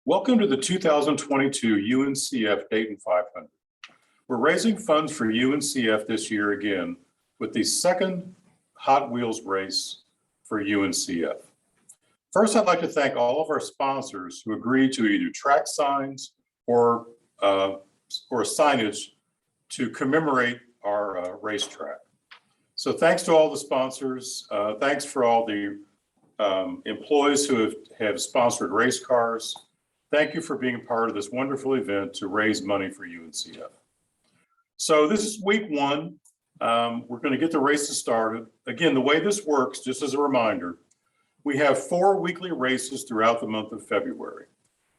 Welcome to the 2022 UNCF Dayton 500. We're raising funds for UNCF this year again with the second Hot Wheels race for UNCF. First, I'd like to thank all of our sponsors who agreed to either track signs or signage to commemorate our racetrack. So thanks to all the sponsors. Thanks for all the employees who have sponsored race cars. Thank you for being part of this wonderful event to raise money for UNCF. So this is week one. We're going to get the races started. Again, the way this works, just as a reminder, we have 4 weekly races throughout the month of February.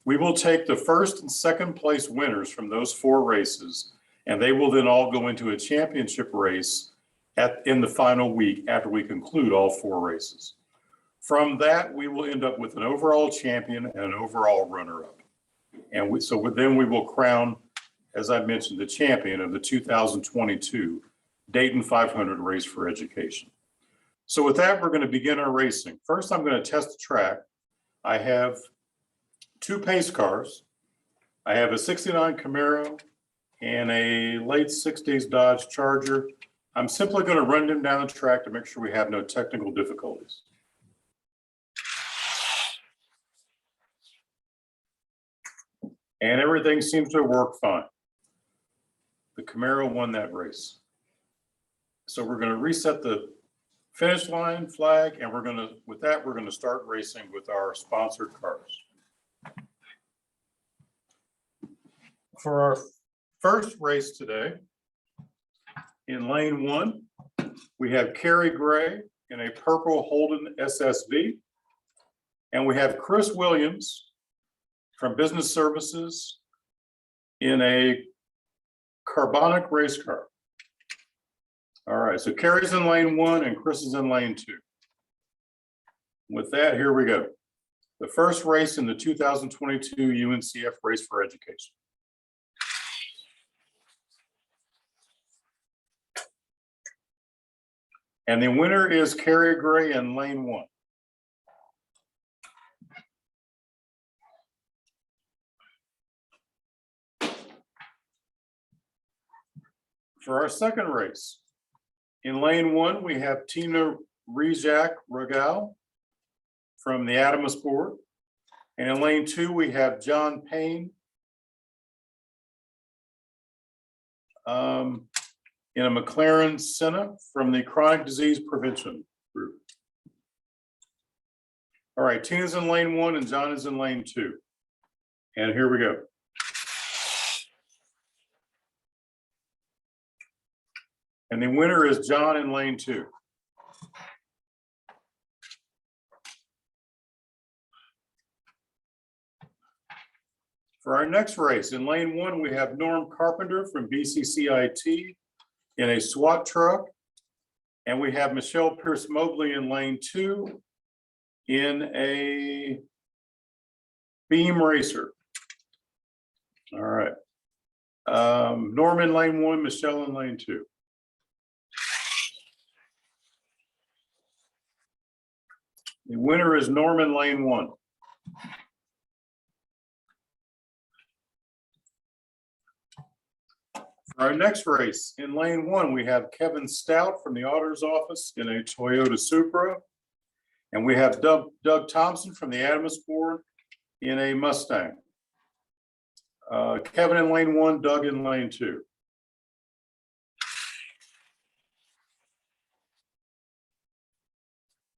We will take the first and second place winners from those 4 races, and they will then all go into a championship race in the final week after we conclude all 4 races. From that, we will end up with an overall champion and an overall runner-up. And then we will crown, as I mentioned, the champion of the 2022 Dayton 500 Race for Education. So with that, we're going to begin our racing. First, I'm going to test the track. I have 2 pace cars. I have a 69 Camaro and a late 60s Dodge Charger. I'm simply going to run them down the track to make sure we have no technical difficulties. And everything seems to work fine. The Camaro won that race. So we're going to reset the finish line flag, and we're going to start racing with our sponsored cars. For our first race today, in lane 1, we have Kerry Gray in a purple Holden SSV, and we have Chris Williams from Business Services in a carbonic race car. All right, so Kerry's in lane 1 and Chris is in lane 2. With that, here we go. The first race in the 2022 UNCF Race for Education. And the winner is Kerry Gray in lane 1. For our second race, in lane 1, we have Tina Rijak-Regal from the Adamus board. And in lane 2, we have John Payne in a McLaren Senna from the Chronic Disease Prevention group. All right, Tina's in lane 1 and John is in lane 2. And here we go. And the winner is John in lane 2. For our next race, in lane 1, we have Norm Carpenter from BCCIT in a SWAT truck. And we have Michelle Pierce Mobley in lane 2 in a Beam Racer. All right. Norm in lane 1, Michelle in lane 2. The winner is Norman lane 1. For our next race, in lane 1, we have Kevin Stout from the auditor's office in a Toyota Supra. And we have Doug Thompson from the Adamus board in a Mustang. Kevin in lane 1, Doug in lane 2.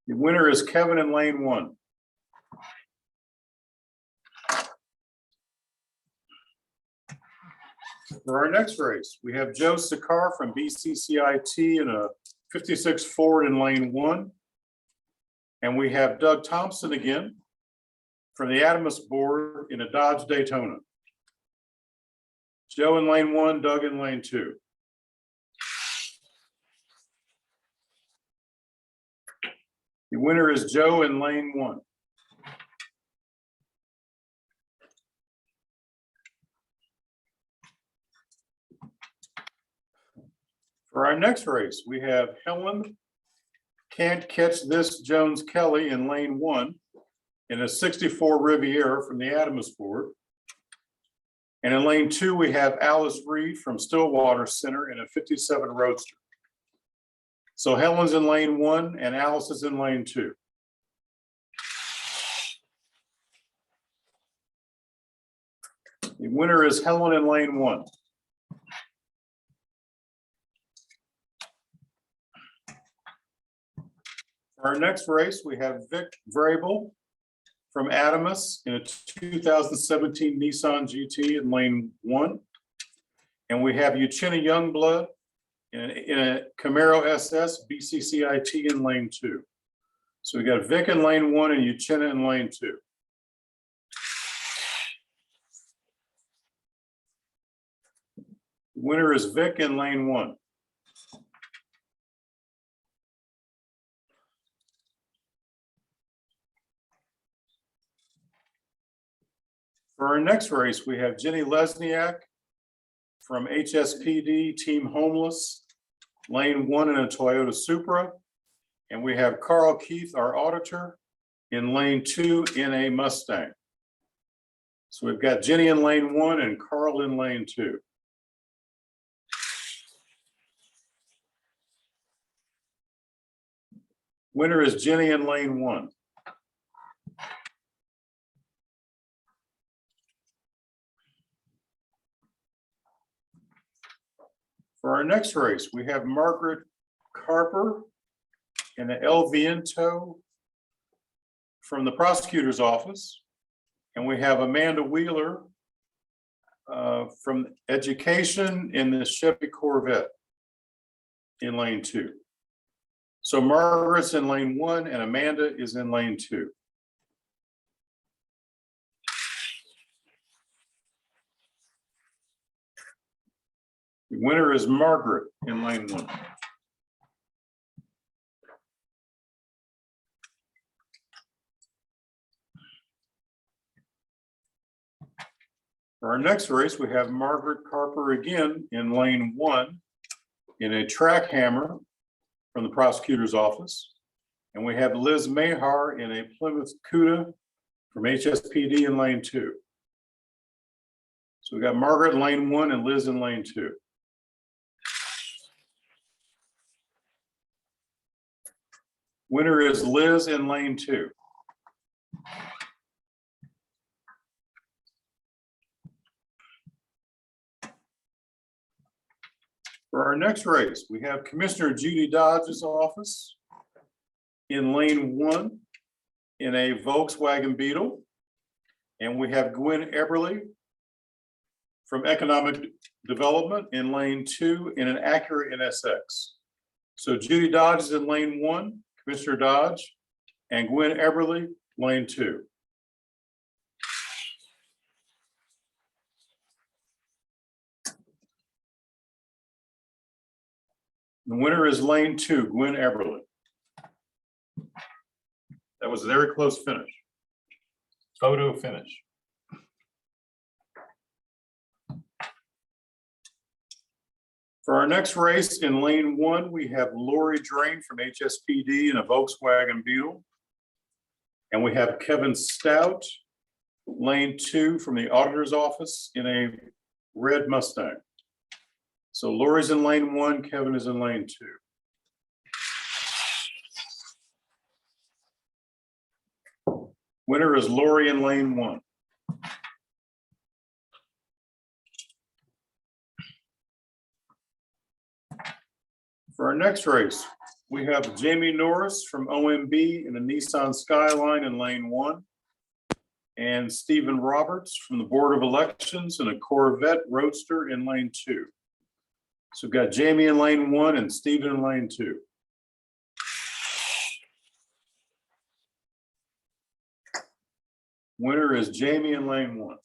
The winner is Kevin in lane 1. For our next race, we have Joe Sikar from BCCIT in a 56 Ford in lane 1. And we have Doug Thompson again from the Adamus board in a Dodge Daytona. Joe in lane 1, Doug in lane 2. The winner is Joe in lane 1. For our next race, we have Helen Can't Catch This Jones Kelly in lane 1. in a 64 Riviera from the Adamsport. And in lane 2, we have Alice Reed from Stillwater Center in a 57 Roadster. So Helen's in lane 1 and Alice is in lane 2. The winner is Helen in lane 1. For our next race, we have Vic Vrabel from Adamus in a 2017 Nissan GT in lane 1. And we have Uchenna Youngblood in a Camaro SS BCCIT in lane 2. So we got Vic in lane 1 and Uchenna in lane 2. The winner is Vic in lane 1. For our next race, we have Jenny Lesniak from HSPD Team Homeless, lane 1 in a Toyota Supra. And we have Carl Keith, our auditor, in lane 2 in a Mustang. So we've got Jenny in lane 1 and Carl in lane 2. Winner is Jenny in lane 1. For our next race, we have Margaret Carper in the El Viento from the prosecutor's office. And we have Amanda Wheeler from education in the Chevy Corvette in lane 2. So Margaret's in lane 1 and Amanda is in lane 2. The winner is Margaret in lane 1. For our next race, we have Margaret Carper again in lane 1 in a track hammer from the prosecutor's office. And we have Liz Mahar in a Plymouth Cuda from HSPD in lane 2. So we got Margaret in lane 1 and Liz in lane 2. Winner is Liz in lane 2. For our next race, we have Commissioner Judy Dodge's office in lane 1 in a Volkswagen Beetle. And we have Gwen Eberly from Economic Development in lane 2 in an Acura NSX. So Judy Dodge is in lane 1, Commissioner Dodge, and Gwen Eberly, lane 2. The winner is lane 2, Gwen Eberly. That was a very close finish. Photo finish. For our next race in lane 1, we have Lori Drain from HSPD in a Volkswagen Beetle. And we have Kevin Stout, lane 2 from the auditor's office in a red Mustang. So Lori's in lane 1, Kevin is in lane 2. Winner is Lori in lane 1. For our next race, we have Jamie Norris from OMB in a Nissan Skyline in lane 1, and Stephen Roberts from the Board of Elections in a Corvette Roadster in lane 2. So we've got Jamie in lane 1 and Stephen in lane 2. Winner is Jamie in lane 1.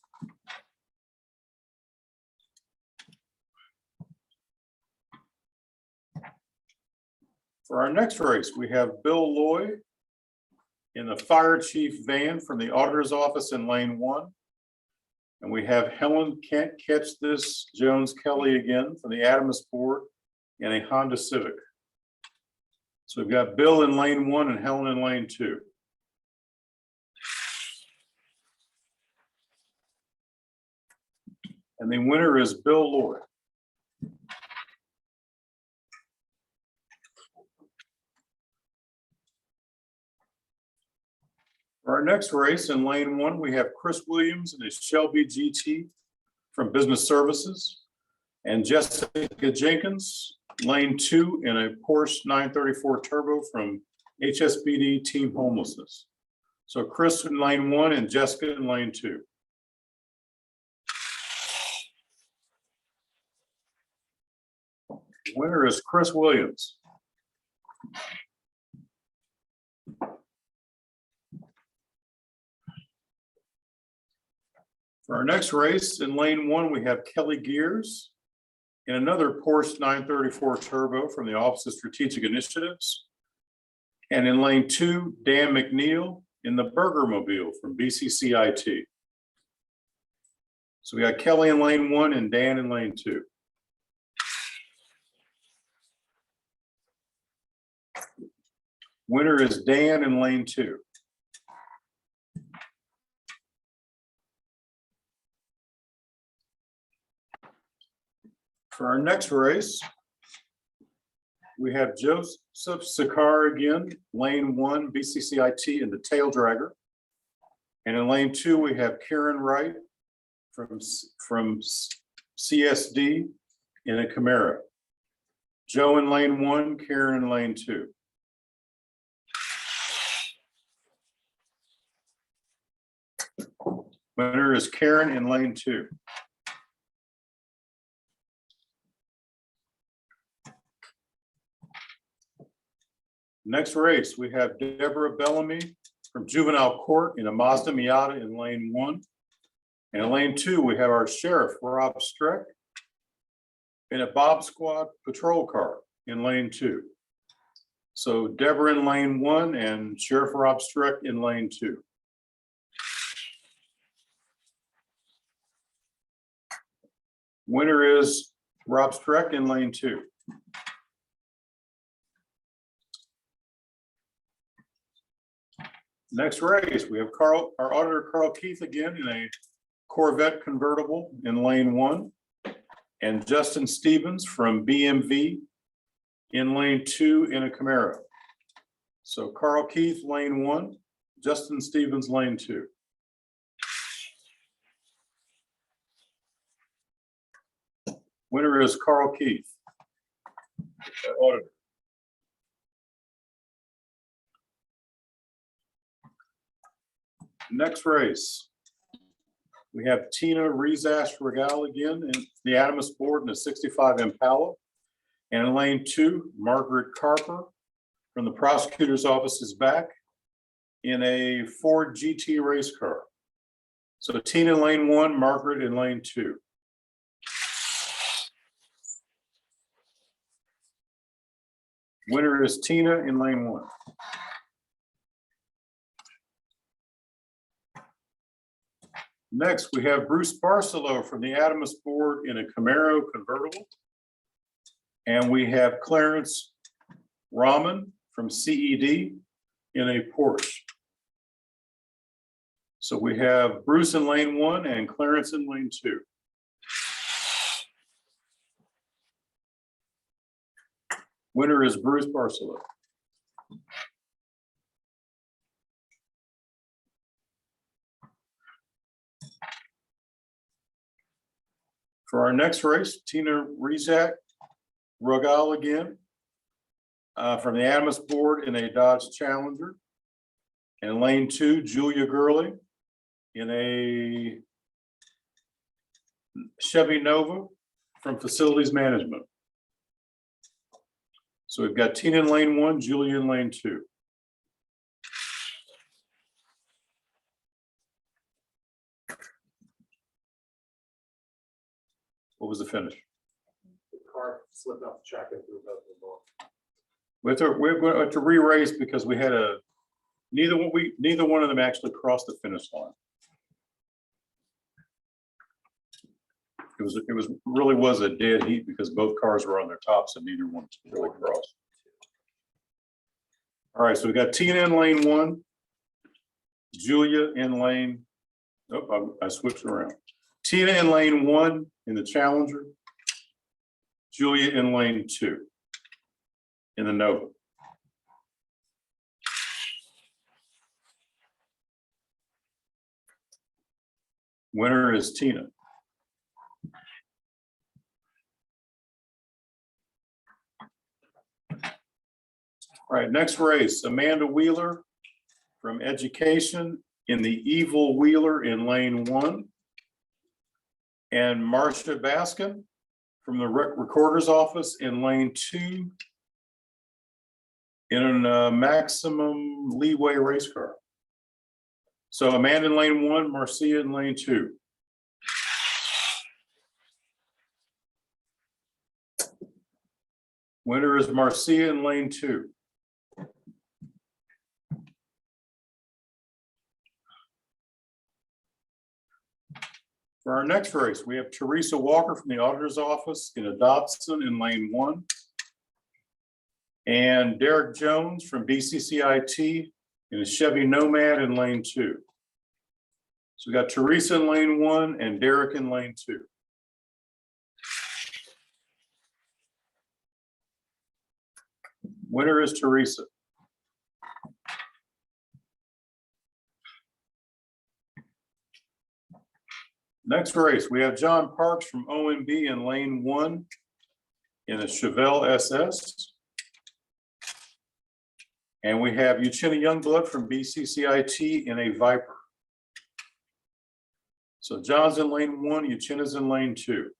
For our nenext race, we have Bill Loy in the fire chief van from the auditor's office in lane 1. And we have Helen Can't Catch This Jones Kelly again from the Adamsport in a Honda Civic. So we've got Bill in lane 1 and Helen in lane 2. And the winner is Bill Lord. For our next race in lane 1, we have Chris Williams and his Shelby GT from Business Services, and Jessica Jenkins, lane 2, in a Porsche 934 Turbo from HSBD Team Homelessness. So Chris in lane 1 and Jessica in lane 2. Winner is Chris Williams. For our next race in lane 1, we have Kelly Gears in another Porsche 934 Turbo from the Office of Strategic Initiatives. And in lane 2, Dan McNeil in the Burger Mobile from BCCIT. So we got Kelly in lane 1 and Dan in lane 2. Winner is Dan in lane 2. For our next race, we have Joseph Sakar again, lane 1, BCCIT in the Tail Dragger. And in lane 2, we have Karen Wright from CSD in a Camaro. Joe in lane 1, Karen in lane 2. Winner is Karen in lane 2. Next race, we have Deborah Bellamy from Juvenile Court in a Mazda Miata in lane 1. And in lane 2, we have our sheriff, Rob Streck, in a Bob Squad patrol car in lane 2. So Deborah in lane 1 and Sheriff Rob Streck in lane 2. Winner is Rob Streck in lane 2. Next race, we have our auditor Carl Keith again in a Corvette convertible in lane 1, and Justin Stevens from BMV in lane 2 in a Camaro. So Carl Keith, lane 1, Justin Stevens, lane 2. Winner is Carl Keith, auditor. Next race, we have Tina Rezash Regal again in the Adamus Board in a 65 Impala. And in lane 2, Margaret Carper from the prosecutor's office is back in a Ford GT race car. So Tina in lane 1, Margaret in lane 2. Winner is Tina in lane 1. Next, we have Bruce Barcelo from the Adamus Board in a Camaro convertible. And we have Clarence Rahman from CED in a Porsche. So we have Bruce in lane 1 and Clarence in lane 2. Winner is Bruce Barcelo. For our next race, Tina Rizak Rogal again from the Adamus Board in a Dodge Challenger. And lane 2, Julia Gurley in a Chevy Nova from Facilities Management. So we've got Tina in lane 1, Julia in lane 2. What was the finish? The car slipped off the track and threw both of them off. We're going to re-race because we had neither one of them actually crossed the finish line. It really was a dead heat because both cars were on their tops and neither one really crossed. All right, so we got Tina in lane 1, Julia in lane, I switched around. Tina in lane 1 in the Challenger. Julia in lane 2 in the Nova. Winner is Tina. All right, next race, Amanda Wheeler from Education in the Evil Wheeler in lane 1. And Marcia Baskin from the Recorder's Office in lane 2 in a maximum leeway race car. So Amanda in lane 1, Marcia in lane 2. Winner is Marcia in lane 2. For our next race, we have Teresa Walker from the Auditor's Office in a Dobson in lane 1. And Derek Jones from BCCIT in a Chevy Nomad in lane 2. So we got Teresa in lane 1 and Derek in lane 2. Winner is Teresa. Next race, we have John Parks from OMB in lane 1 in a Chevelle SS. And we have Uchenna Youngblood from BCCIT in a Viper. So John's in lane 1, Uchenna's in lane 2.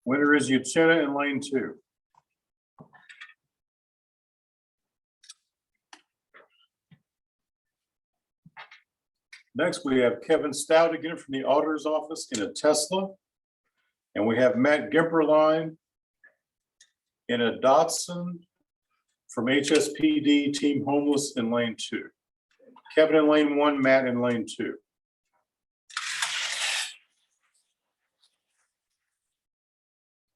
Winner is Uchenna in lane 2. Next, we have Kevin Stout again from the Auditor's Office in a Tesla. And we have Matt Gimperline in a Datsun from HSPD Team Homeless in lane 2. Kevin in lane 1, Matt in lane 2.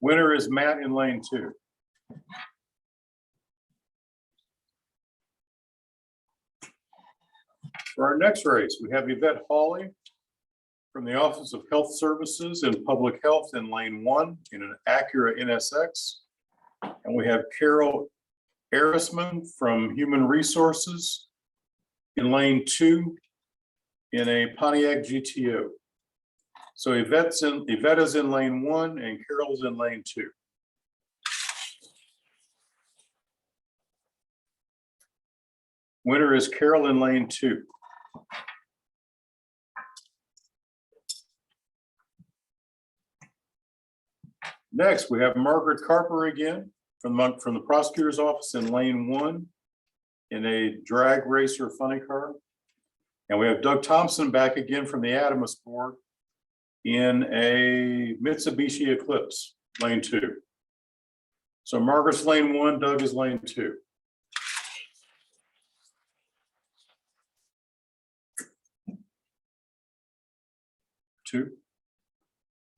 Winner is Matt in lane 2. For our next race, we have Yvette Hawley from the Office of Health Services and Public Health in lane 1 in an Acura NSX. And we have Carol Erisman from Human Resources in lane 2 in a Pontiac GTO. So Yvette is in lane 1 and Carol's in lane 2. Winner is Carol in lane 2. Next, we have Margaret Carper again from the Prosecutor's Office in lane 1 in a drag racer funny car. And we have Doug Thompson back again from the Adamus board in a Mitsubishi Eclipse, lane 2. So Margaret's lane 1, Doug is lane 2.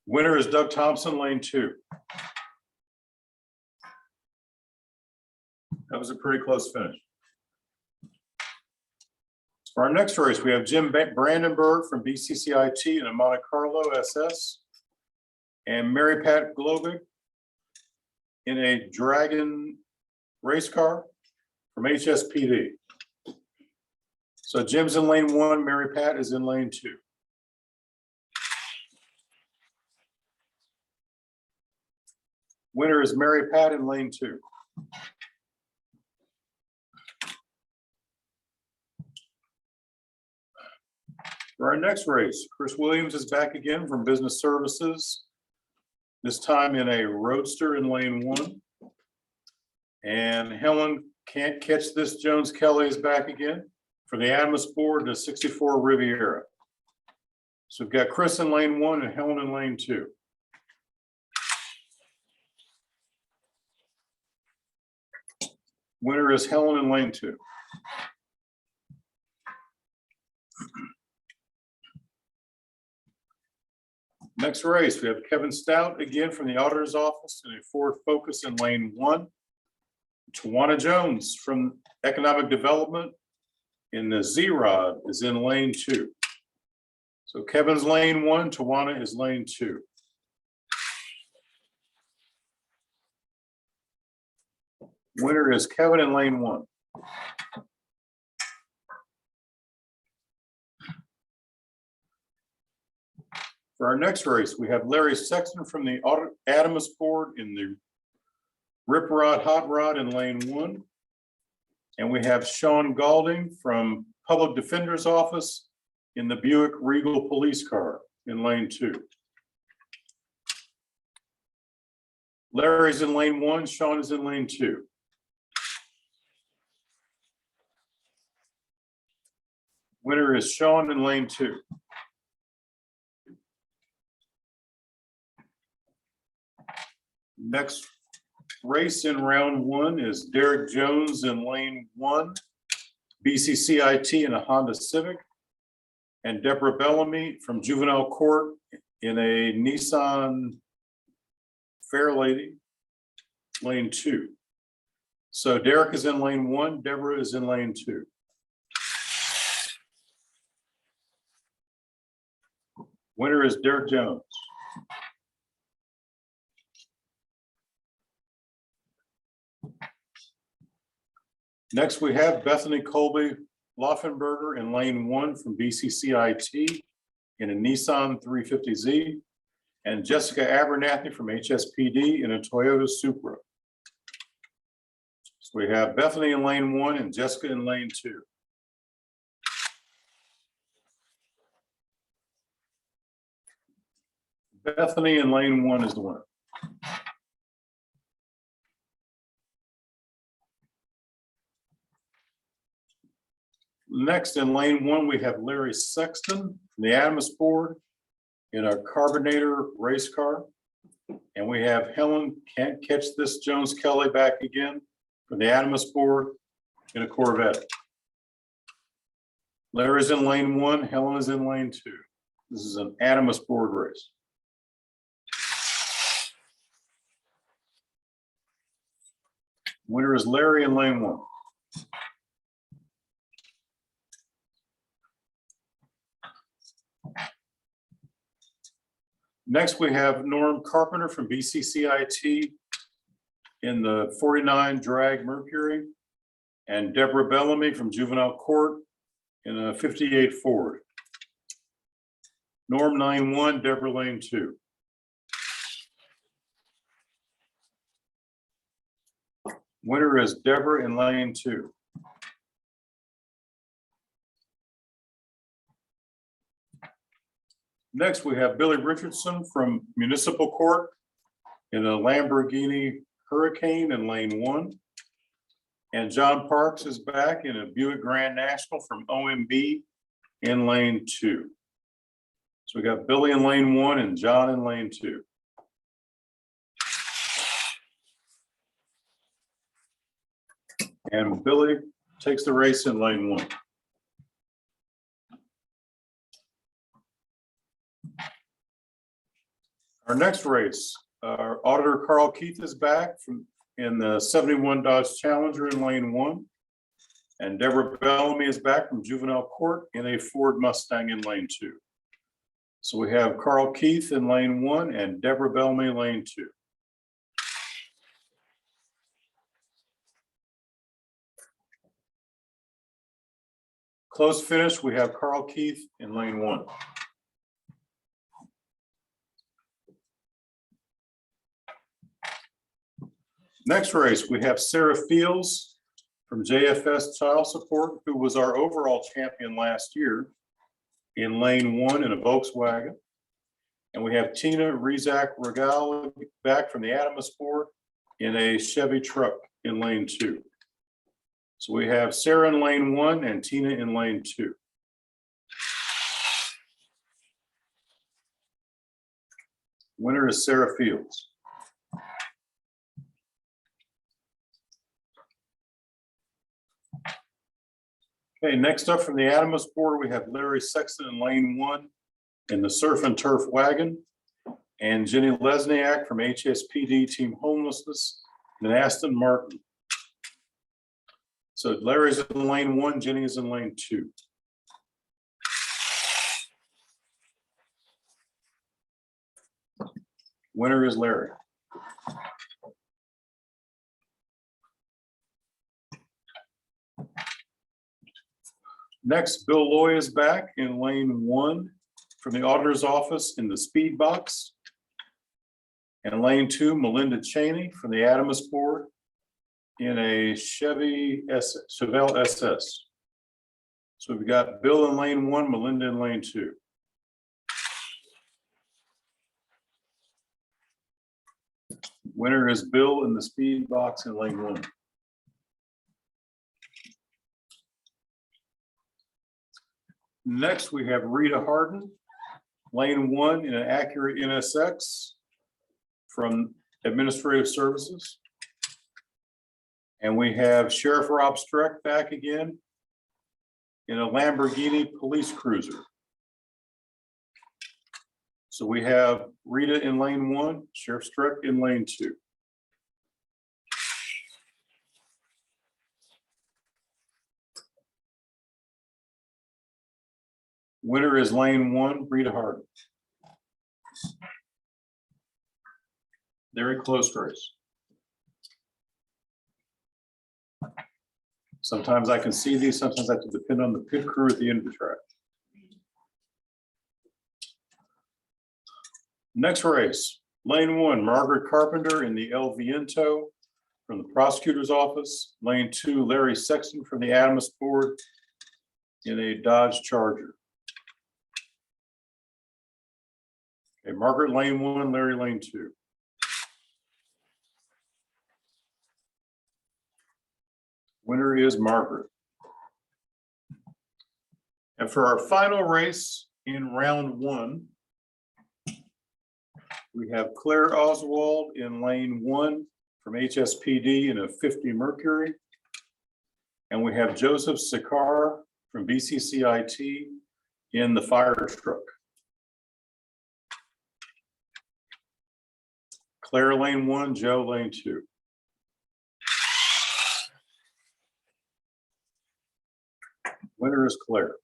Winner is Doug Thompson, lane 2. That was a pretty close finish. For our next race, we have Jim Brandenburg from BCCIT in a Monte Carlo SS and Mary Pat Globig in a Dragon race car from HSPD. So Jim's in lane 1, Mary Pat is in lane 2. Winner is Mary Pat in lane 2. For our next race, Chris Williams is back again from Business Services, this time in a Roadster in lane 1. And Helen Can't Catch This Jones Kelly is back again for the Adamus board in a 64 Riviera. So we've got Chris in lane 1 and Helen in lane 2. Winner is Helen in lane 2. Next race, we have Kevin Stout again from the Auditor's Office in a Ford Focus in lane 1. Tawana Jones from Economic Development in the Z-Rod is in lane 2. So Kevin's lane 1, Tawana is lane 2. Winner is Kevin in lane 1. For our next race, we have Larry Sexton from the Adamus board in the Rip Rod Hot Rod in lane 1. And we have Sean Galding from Public Defender's Office in the Buick Regal Police Car in lane 2. Larry's in lane 1, Sean is in lane 2. Winner is Sean in lane 2. Next race in round 1 is Derek Jones in lane 1, BCCIT in a Honda Civic, and Deborah Bellamy from Juvenile Court in a Nissan Fairlady, lane 2. So Derek is in lane 1, Deborah is in lane 2. Winner is Derek Jones. Next, we have Bethany Colby Laufenberger in lane 1 from BCCIT in a Nissan 350Z, and Jessica Abernathy from HSPD in a Toyota Supra. So we have Bethany in lane 1 and Jessica in lane 2. Bethany in lane 1 is the winner. Next in lane 1, we have Larry Sexton from the Adamus board in a Carbonator race car. And we have Helen Can't Catch This Jones Kelly back again from the Adamus board in a Corvette. Larry's in lane 1, Helen is in lane 2. This is an Adamus board race. Winner is Larry in lane 1. Next, we have Norm Carpenter from BCCIT in the 49 Drag Mercury, and Deborah Bellamy from Juvenile Court in a 58 Ford. Norm lane 1, Deborah lane 2. Winner is Deborah in lane 2. Next, we have Billy Richardson from Municipal Court in a Lamborghini Hurricane in lane 1. And John Parks is back in a Buick Grand National from OMB in lane 2. So we got Billy in lane 1 and John in lane 2. And Billy takes the race in lane 1. Our next race, our Auditor Carl Keith is back in the 71 Dodge Challenger in lane 1. And Deborah Bellamy is back from Juvenile Court in a Ford Mustang in lane 2. So we have Carl Keith in lane 1 and Deborah Bellamy lane 2. Close finish, we have Carl Keith in lane 1. Next race, we have Sarah Fields from JFS Child Support, who was our overall champion last year, in lane 1 in a Volkswagen. And we have Tina Rizak Regal back from the Adamus board in a Chevy truck in lane 2. So we have Sarah in lane 1 and Tina in lane 2. Winner is Sarah Fields. Okay, next up from the Adamus board, we have Larry Sexton in lane 1 in the Surf and Turf wagon, and Jenny Lesniak from HSPD Team Homelessness in Aston Martin. So Larry's in lane 1, Jenny is in lane 2. Winner is Larry. Next, Bill Loy is back in lane 1 from the auditor's office in the speed box. And lane 2, Melinda Cheney from the Adamus board in a Chevelle SS. So we've got Bill in lane 1, Melinda in lane 2. Winner is Bill in the speed box in lane 1. Next, we have Rita Harden, lane 1 in an Acura NSX from Administrative Services. And we have Sheriff Rob Streck back again in a Lamborghini police cruiser. So we have Rita in lane 1, Sheriff Streck in lane 2. Winner is lane 1, Rita Harden. Very close race. Sometimes I can see these, sometimes I have to depend on the pit crew at the end of the track. Next race, lane 1, Margaret Carpenter in the El Viento from the prosecutor's office. Lane 2, Larry Sexton from the Adamus board in a Dodge Charger. Okay, Margaret lane 1, Larry lane 2. Winner is Margaret. And for our final race in round 1, we have Claire Oswald in lane 1 from HSPD in a 50 Mercury. And we have Joseph Sikar from BCCIT in the fire truck. Claire lane 1, Joe lane 2. Winner is Claire.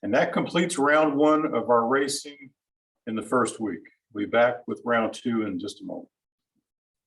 And that completes round 1 of our racing in the first week. We'll be back with round 2 in just a moment.